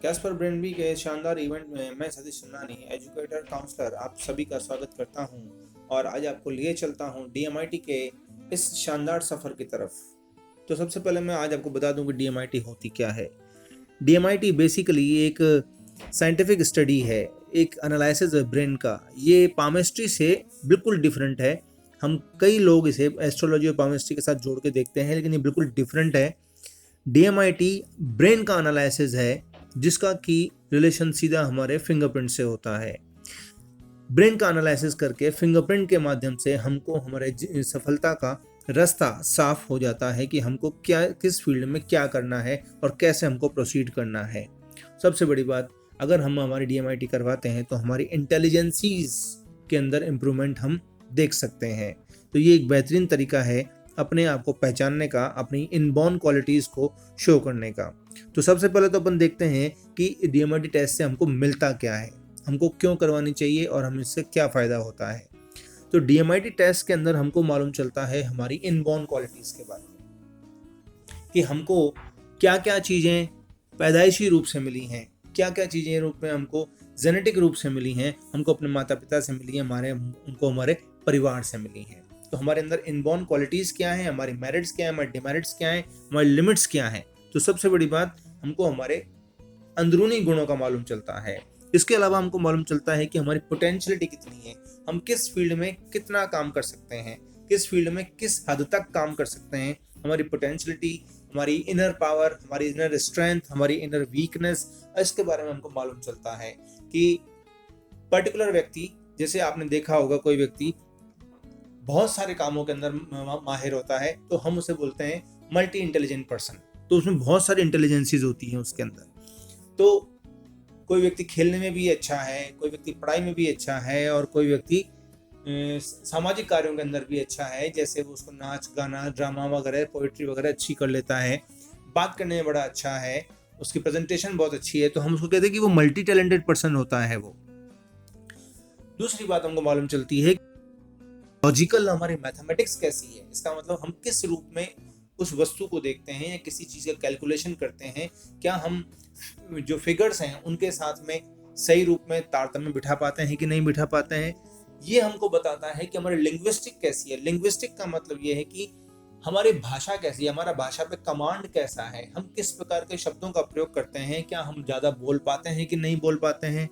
Caspar ब्रेनबी के शानदार event में मैं सतीश चंदानी, एजुकेटर काउंसलर, आप सभी का स्वागत करता हूं और आज आपको लिए चलता हूं डीएमआईटी के इस शानदार सफ़र की तरफ। तो सबसे पहले मैं आज आपको बता दूं कि डीएमआईटी होती क्या है। डीएमआईटी बेसिकली एक साइंटिफिक स्टडी है, एक एनालिसिस है ब्रेन का। ये पामेस्ट्री से बिल्कुल डिफरेंट है। हम कई लोग इसे एस्ट्रोलॉजी और पामेस्ट्री के साथ जोड़ के देखते हैं, लेकिन ये बिल्कुल डिफरेंट है। डीएमआईटी ब्रेन का एनालिसिस है, जिसका की रिलेशन सीधा हमारे फिंगरप्रिंट से होता है। ब्रेन का एनालिसिस करके फिंगरप्रिंट के माध्यम से हमको हमारे सफलता का रास्ता साफ हो जाता है कि हमको क्या, किस फील्ड में क्या करना है और कैसे हमको प्रोसीड करना है। सबसे बड़ी बात, अगर हम हमारी डीएमआईटी करवाते हैं तो हमारी इंटेलिजेंसीज के अंदर इम्प्रूवमेंट हम देख सकते हैं। तो ये एक बेहतरीन तरीका है अपने आप को पहचानने का, अपनी इनबॉर्न क्वालिटीज़ को शो करने का। तो सबसे पहले तो अपन देखते हैं कि डीएमआईटी टेस्ट से हमको मिलता क्या है, हमको क्यों करवानी चाहिए और हमें इससे क्या फ़ायदा होता है। तो डीएमआईटी टेस्ट के अंदर हमको मालूम चलता है हमारी इनबॉर्न क्वालिटीज़ के बारे में, कि हमको क्या क्या चीज़ें पैदाइशी रूप से मिली हैं, क्या क्या चीज़ें रूप में हमको जेनेटिक रूप से मिली हैं, हमको अपने माता पिता से मिली हैं, उनको हमारे परिवार से मिली हैं। तो हमारे अंदर इनबॉर्न क्वालिटीज़ क्या हैं, हमारी मेरिट्स क्या हैं, हमारे डिमेरिट्स क्या हैं, हमारी लिमिट्स क्या हैं। तो सबसे बड़ी बात, हमको हमारे अंदरूनी गुणों का मालूम चलता है। इसके अलावा हमको मालूम चलता है कि हमारी पोटेंशियलिटी कितनी है, हम किस फील्ड में कितना काम कर सकते हैं, किस फील्ड में किस हद तक काम कर सकते हैं। हमारी पोटेंशियलिटी, हमारी इनर पावर, हमारी इनर स्ट्रेंथ, हमारी इनर वीकनेस, इसके बारे में हमको मालूम चलता है कि पर्टिकुलर व्यक्ति, जैसे आपने देखा होगा कोई व्यक्ति बहुत सारे कामों के अंदर माहिर होता है तो हम उसे बोलते हैं मल्टी इंटेलिजेंट पर्सन। तो उसमें बहुत सारी इंटेलिजेंसीज होती हैं उसके अंदर। तो कोई व्यक्ति खेलने में भी अच्छा है, कोई व्यक्ति पढ़ाई में भी अच्छा है और कोई व्यक्ति सामाजिक कार्यों के अंदर भी अच्छा है। जैसे वो उसको नाच गाना, ड्रामा वगैरह, पोइट्री वगैरह अच्छी कर लेता है, बात करने में बड़ा अच्छा है, उसकी प्रेजेंटेशन बहुत अच्छी है, तो हम उसको कहते हैं कि वो मल्टी टैलेंटेड पर्सन होता है वो। दूसरी बात हमको मालूम चलती है लॉजिकल हमारी मैथमेटिक्स कैसी है। इसका मतलब हम किस रूप में उस वस्तु को देखते हैं या किसी चीज़ का कैलकुलेशन करते हैं, क्या हम जो फिगर्स हैं उनके साथ में सही रूप में तारतम्य बिठा पाते हैं कि नहीं बिठा पाते हैं। ये हमको बताता है कि हमारी लिंग्विस्टिक कैसी है। लिंग्विस्टिक का मतलब ये है कि हमारी भाषा कैसी है, हमारा भाषा पे कमांड कैसा है, हम किस प्रकार के शब्दों का प्रयोग करते हैं, क्या हम ज़्यादा बोल पाते हैं कि नहीं बोल पाते हैं।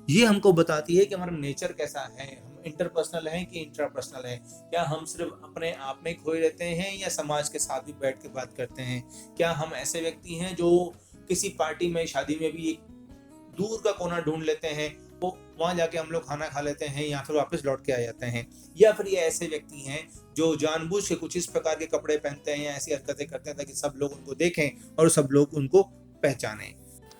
ये हमको बताती है कि हमारा नेचर कैसा है, हम इंटरपर्सनल हैं कि इंट्रापर्सनल हैं, क्या हम सिर्फ अपने आप में खोए रहते हैं या समाज के साथ भी बैठ के बात करते हैं, क्या हम ऐसे व्यक्ति हैं जो किसी पार्टी में, शादी में भी एक दूर का कोना ढूंढ लेते हैं, वो वहां जाके हम लोग खाना खा लेते हैं या फिर वापस लौट के आ जाते हैं, या फिर ये ऐसे व्यक्ति हैं जो जानबूझ के कुछ इस प्रकार के कपड़े पहनते हैं या ऐसी हरकतें करते हैं ताकि सब लोग उनको देखें और सब लोग उनको पहचानें।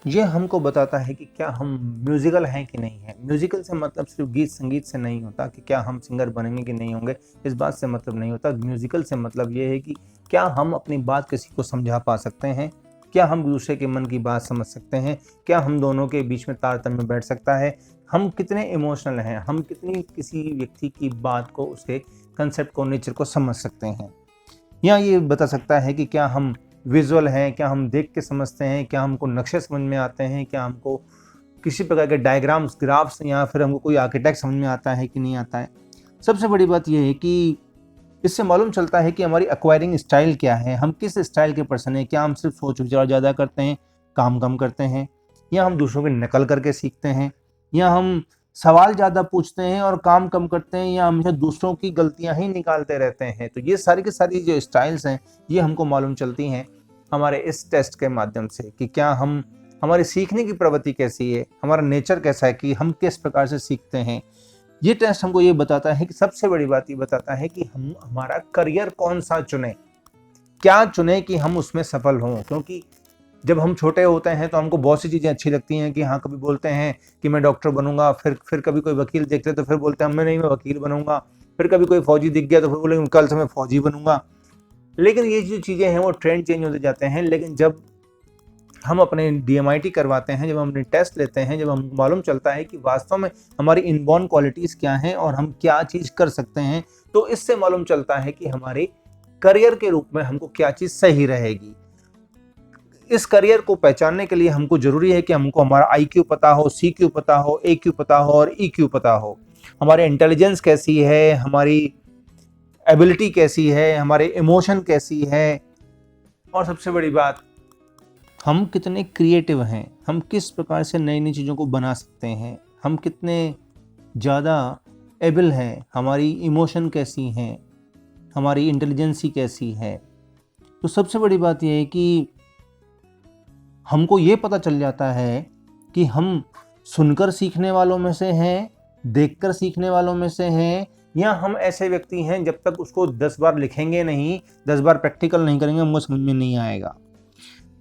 ये हमको बताता है कि क्या हम म्यूजिकल हैं कि नहीं है। म्यूजिकल से मतलब सिर्फ गीत संगीत से नहीं होता कि क्या हम सिंगर बनेंगे कि नहीं होंगे, इस बात से मतलब नहीं होता। म्यूजिकल से मतलब ये है कि क्या हम अपनी बात किसी को समझा पा सकते हैं, क्या हम दूसरे के मन की बात समझ सकते हैं, क्या हम दोनों के बीच में तारतम्य बैठ सकता है, हम कितने इमोशनल हैं, हम कितनी किसी व्यक्ति की बात को, उसके कंसेप्ट को, नेचर को समझ सकते हैं। या ये बता सकता है कि क्या हम विजुअल हैं, क्या हम देख के समझते हैं, क्या हमको नक्शे समझ में आते हैं, क्या हमको किसी प्रकार के डायग्राम्स, ग्राफ्स या फिर हमको कोई आर्किटेक्ट समझ में आता है कि नहीं आता है। सबसे बड़ी बात यह है कि इससे मालूम चलता है कि हमारी एक्वायरिंग स्टाइल क्या है, हम किस स्टाइल के पर्सन हैं। क्या हम सिर्फ सोच विचार ज़्यादा करते हैं, काम कम करते हैं, या हम दूसरों की नकल करके सीखते हैं, या हम सवाल ज़्यादा पूछते हैं और काम कम करते हैं, या हमेशा दूसरों की गलतियां ही निकालते रहते हैं। तो ये सारी की सारी जो स्टाइल्स हैं ये हमको मालूम चलती हैं हमारे इस टेस्ट के माध्यम से कि क्या हम, हमारी सीखने की प्रवृत्ति कैसी है, हमारा नेचर कैसा है, कि हम किस प्रकार से सीखते हैं। ये टेस्ट हमको ये बताता है कि सबसे बड़ी बात ये बताता है कि हम हमारा करियर कौन सा चुने, क्या चुने कि हम उसमें सफल हों। क्योंकि जब हम छोटे होते हैं तो हमको बहुत सी चीज़ें अच्छी लगती हैं कि हाँ, कभी बोलते हैं कि मैं डॉक्टर बनूंगा, फिर कभी कोई वकील देखते हैं तो फिर बोलते हैं मैं नहीं, मैं वकील बनूंगा, फिर कभी कोई फौजी दिख गया तो फिर बोलेंगे कल से मैं फौजी बनूंगा। लेकिन ये जो चीज़ें हैं वो ट्रेंड चेंज होते जाते हैं। लेकिन जब हम अपने डीएमआईटी करवाते हैं, जब हम अपने टेस्ट लेते हैं, जब हमको मालूम चलता है कि वास्तव में हमारी इनबॉर्न क्वालिटीज़ क्या हैं और हम क्या चीज़ कर सकते हैं, तो इससे मालूम चलता है कि हमारे करियर के रूप में हमको क्या चीज़ सही रहेगी। इस करियर को पहचानने के लिए हमको जरूरी है कि हमको हमारा IQ पता हो, CQ पता हो, AQ पता हो और EQ पता हो। हमारे इंटेलिजेंस कैसी है, हमारी एबिलिटी कैसी है, हमारे इमोशन कैसी है, और सबसे बड़ी बात, हम कितने क्रिएटिव हैं, हम किस प्रकार से नई नई चीज़ों को बना सकते हैं, हम कितने ज़्यादा एबल हैं, हमारी इमोशन कैसी हैं, हमारी इंटेलिजेंसी कैसी है। तो सबसे बड़ी बात यह है कि हमको ये पता चल जाता है कि हम सुनकर सीखने वालों में से हैं, देखकर सीखने वालों में से हैं, या हम ऐसे व्यक्ति हैं जब तक उसको 10 बार लिखेंगे नहीं, 10 बार प्रैक्टिकल नहीं करेंगे, हमको समझ में नहीं आएगा।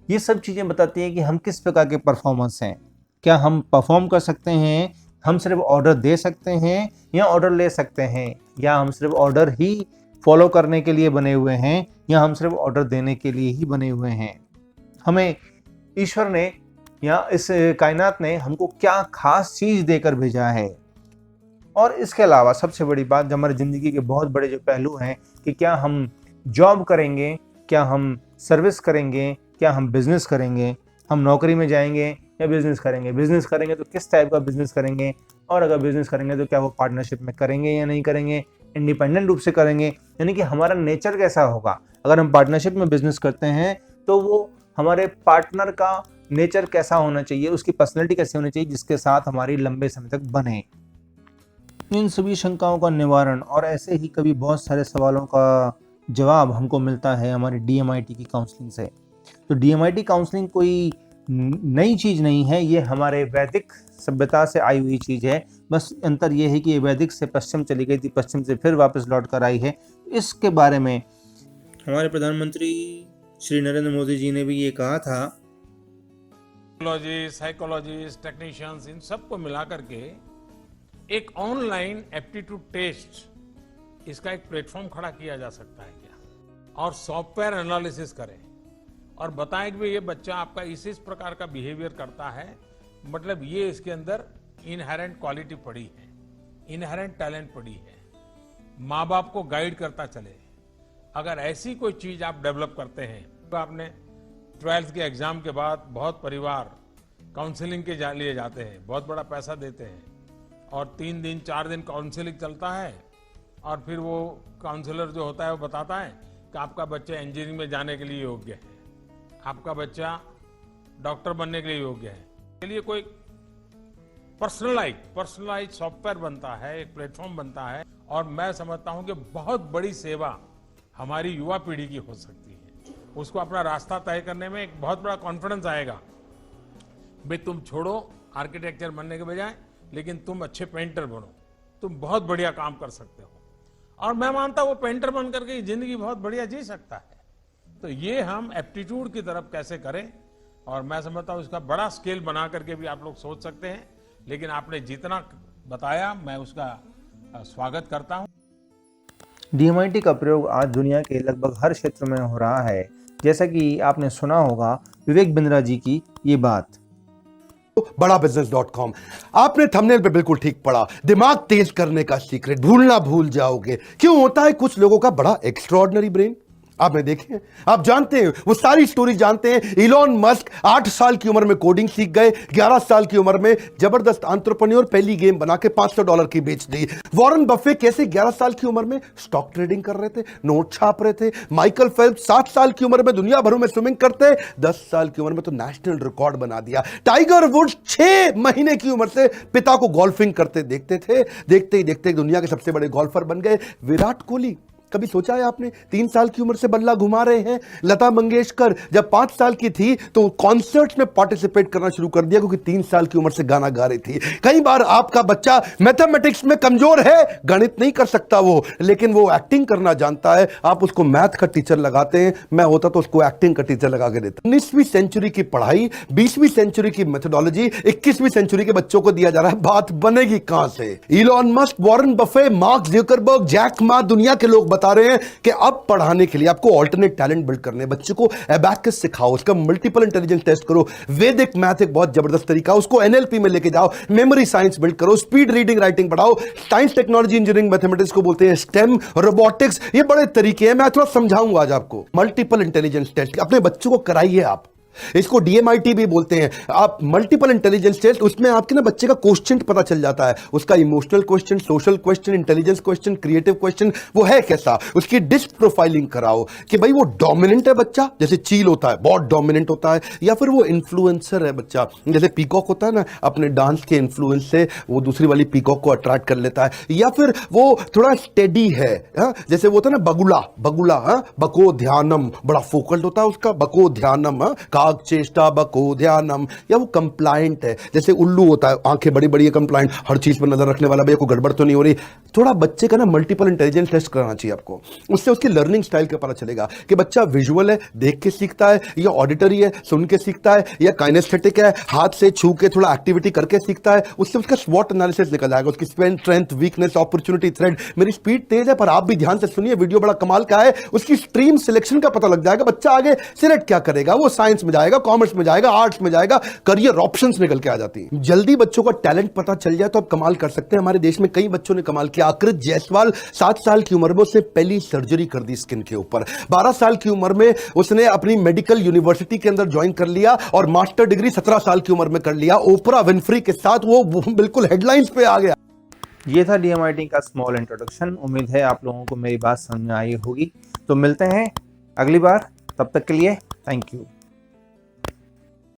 ये सब चीज़ें बताती हैं कि हम किस प्रकार के परफॉर्मेंस हैं। क्या हम परफॉर्म कर सकते हैं, हम सिर्फ ऑर्डर दे सकते हैं या ऑर्डर ले सकते हैं, या हम सिर्फ ऑर्डर ही फॉलो करने के लिए बने हुए हैं, या हम सिर्फ ऑर्डर देने के लिए ही बने हुए हैं। हमें ईश्वर ने या इस कायनात ने हमको क्या खास चीज़ देकर भेजा है। और इसके अलावा सबसे बड़ी बात, जो हमारी ज़िंदगी के बहुत बड़े जो पहलू हैं कि क्या हम जॉब करेंगे, क्या हम सर्विस करेंगे, क्या हम बिज़नेस करेंगे, हम नौकरी में जाएंगे या बिज़नेस करेंगे। बिज़नेस करेंगे तो किस टाइप का बिज़नेस करेंगे, और अगर बिज़नेस करेंगे तो क्या वो पार्टनरशिप में करेंगे या नहीं करेंगे, इंडिपेंडेंट रूप से करेंगे, यानी कि हमारा नेचर कैसा होगा। अगर हम पार्टनरशिप में बिज़नेस करते हैं तो वो हमारे पार्टनर का नेचर कैसा होना चाहिए, उसकी पर्सनैलिटी कैसी होनी चाहिए, जिसके साथ हमारी लंबे समय तक बने। इन सभी शंकाओं का निवारण और ऐसे ही कभी बहुत सारे सवालों का जवाब हमको मिलता है हमारी DMIT की काउंसलिंग से। तो DMIT काउंसलिंग कोई नई चीज़ नहीं है, ये हमारे वैदिक सभ्यता से आई हुई चीज़ है। बस अंतर ये है कि ये वैदिक से पश्चिम चली गई थी, पश्चिम से फिर वापस लौट कर आई है। इसके बारे में हमारे प्रधानमंत्री श्री नरेंद्र मोदी जी ने भी ये कहा था। साइकोलॉजिस्ट, टेक्नीशियंस, इन सबको मिला करके एक ऑनलाइन एप्टीट्यूड टेस्ट, इसका एक प्लेटफॉर्म खड़ा किया जा सकता है क्या, और सॉफ्टवेयर एनालिसिस करें और बताएं कि ये बच्चा आपका इस प्रकार का बिहेवियर करता है, मतलब ये इसके अंदर इनहेरेंट क्वालिटी पड़ी है, इनहेरेंट टैलेंट पड़ी है। माँ बाप को गाइड करता चले। अगर ऐसी कोई चीज आप डेवलप करते हैं, तो आपने 12th के एग्जाम के बाद बहुत परिवार काउंसलिंग के लिए जाते हैं, बहुत बड़ा पैसा देते हैं, और 3 दिन 4 दिन काउंसलिंग चलता है, और फिर वो काउंसलर जो होता है वो बताता है कि आपका बच्चा इंजीनियरिंग में जाने के लिए योग्य है, आपका बच्चा डॉक्टर बनने के लिए योग्य है। के लिए कोई पर्सनलाइज सॉफ्टवेयर बनता है, एक प्लेटफॉर्म बनता है, और मैं समझता हूं कि बहुत बड़ी सेवा हमारी युवा पीढ़ी की हो सकती है। उसको अपना रास्ता तय करने में एक बहुत बड़ा कॉन्फिडेंस आएगा। भाई तुम छोड़ो आर्किटेक्चर बनने के बजाय, लेकिन तुम अच्छे पेंटर बनो, तुम बहुत बढ़िया काम कर सकते हो। और मैं मानता हूं वो पेंटर बन करके जिंदगी बहुत बढ़िया जी सकता है। तो ये हम एप्टीट्यूड की तरफ कैसे करें, और मैं समझता हूं इसका बड़ा स्केल बना करके भी आप लोग सोच सकते हैं। लेकिन आपने जितना बताया मैं उसका स्वागत करता हूं। DMIT का प्रयोग आज दुनिया के लगभग हर क्षेत्र में हो रहा है। जैसा कि आपने सुना होगा विवेक बिंद्रा जी की ये बात। बड़ा business.com, आपने थंबनेल पे बिल्कुल ठीक पढ़ा। दिमाग तेज करने का सीक्रेट, भूलना भूल जाओगे। क्यों होता है कुछ लोगों का बड़ा एक्स्ट्रॉर्डिनरी ब्रेन? आपने देखे हैं, आप जानते हैं, वो सारी स्टोरी जानते हैं। इलॉन मस्क 8 साल की उम्र में कोडिंग सीख गए, 11 साल की उम्र में जबरदस्त एंटरप्रेन्योर, पहली गेम बना के $500 की बेच दी। वॉरेन बफे कैसे 11 साल की उम्र में स्टॉक ट्रेडिंग कर रहे थे, नोट छाप रहे थे। माइकल फेल्प्स 7 साल की उम्र में दुनिया भर में स्विमिंग करते, 10 साल की उम्र में तो नेशनल रिकॉर्ड बना दिया। टाइगर वुड्स 6 महीने की उम्र से पिता को गोल्फिंग करते देखते थे, देखते ही देखते दुनिया के सबसे बड़े गोल्फर बन गए। विराट कोहली, कभी सोचा है आपने, 3 साल की उम्र से बल्ला घुमा रहे हैं। लता मंगेशकर जब 5 साल की थी तो कॉन्सर्ट्स में पार्टिसिपेट करना शुरू कर दिया, क्योंकि 3 साल की उम्र से गाना गा रही थी। कई बार आपका बच्चा मैथमेटिक्स में कमजोर है, गणित नहीं कर सकता वो, लेकिन वो एक्टिंग करना जानता है। आप उसको मैथ का टीचर लगाते हैं, मैं होता तो उसको एक्टिंग का टीचर लगा के देता। 19वीं सेंचुरी की पढ़ाई, 20वीं सेंचुरी की मेथोडोलॉजी 21वीं सेंचुरी के बच्चों को दिया जा रहा है। बात बनेगी कहां से? Elon Musk, Warren Buffett, Mark Zuckerberg, Jack Ma, दुनिया के लोग बता रहे हैं कि अब पढ़ाने के लिए आपको ऑल्टरनेट टैलेंट बिल्ड करने, बच्चे को एबैकस सिखाओ, उसका मल्टीपल इंटेलिजेंस टेस्ट करो। वैदिक मैथ एक बहुत जबरदस्त तरीका, उसको NLP में लेके जाओ, मेमोरी साइंस बिल्ड करो, स्पीड रीडिंग राइटिंग बढ़ाओ। साइंस, टेक्नोलॉजी, इंजीनियरिंग, मैथमेटिक्स को बोलते हैं स्टेम, रोबोटिक्स, ये बड़े तरीके हैं, मैं थोड़ा समझाऊंगा आज आपको। मल्टीपल इंटेलिजेंस टेस्ट अपने बच्चों को कराइए आप। इसको DMIT भी बोलते हैं आप, मल्टीपल इंटेलिजेंस टेस्ट। उसमें आपके ना बच्चे का क्वेश्चन पता चल जाता है, उसका emotional question, social question, intelligence question, creative question, वो है कैसा। उसकी डिस्क प्रोफाइलिंग कराओ कि भाई वो डोमिनेंट है बच्चा, जैसे चील होता है बहुत डोमिनेंट होता है, या फिर वो इन्फ्लुएंसर है बच्चा, जैसे पीकॉक होता है ना, अपने डांस के इन्फ्लुएंस से वो दूसरी वाली पीकॉक को अट्रैक्ट कर लेता है, या फिर वो थोड़ा स्टेडी है, जैसे वो होता है ना बगुला, बको ध्यानम, बड़ा फोकल्ड होता है उसका, बको ध्यानम, काग चेष्टा बको ध्यानम, या वो कंप्लायंट है, जैसे उल्लू होता है, आंखें बड़ी बड़ी है, कंप्लायंट, हर चीज पर नजर रखने वाला, भैया कोई गड़बड़ तो नहीं हो रही। थोड़ा बच्चे का ना मल्टीपल इंटेलिजेंस टेस्ट कराना चाहिए आपको, उससे उसकी लर्निंग स्टाइल का पता चलेगा कि बच्चा विजुअल है, देख के सीखता है, या ऑडिटरी है, सुन के सीखता है, या काइनेस्थेटिक है, हाथ से छू के थोड़ा एक्टिविटी करके सीखता है। उससे उसका स्वॉट एनालिसिस निकल जाएगा, उसकी स्ट्रेंथ, वीकनेस, अपॉर्चुनिटी, थ्रेड। मेरी स्पीड तेज है पर आप भी ध्यान से सुनिए, वीडियो बड़ा कमाल का है। उसकी स्ट्रीम सिलेक्शन का पता लग जाएगा, बच्चा आगे सिलेक्ट क्या करेगा, वो साइंस में जाएगा, कॉमर्स में जाएगा, आर्ट्स में जाएगा, करियर ऑप्शंस निकल के आ जाती हैं। जल्दी बच्चों का टैलेंट पता चल जाए तो आप कमाल कर सकते हैं। हमारे देश में कई बच्चों ने कमाल किया। आकृत जायसवाल 7 साल की उम्र में उसने पहली सर्जरी कर दी स्किन के ऊपर। 12 साल की उम्र में उसने अपनी मेडिकल यूनिवर्सिटी के अंदर ज्वाइन कर लिया और मास्टर डिग्री 17 साल की उम्र में कर लिया। ओपरा विनफ्री के साथ वो बिल्कुल हेडलाइंस पे आ गया। ये था DMIT का स्मॉल इंट्रोडक्शन। उम्मीद है आप लोगों को मेरी बात समझ में आई होगी। तो मिलते हैं अगली बार, तब तक के लिए थैंक यू।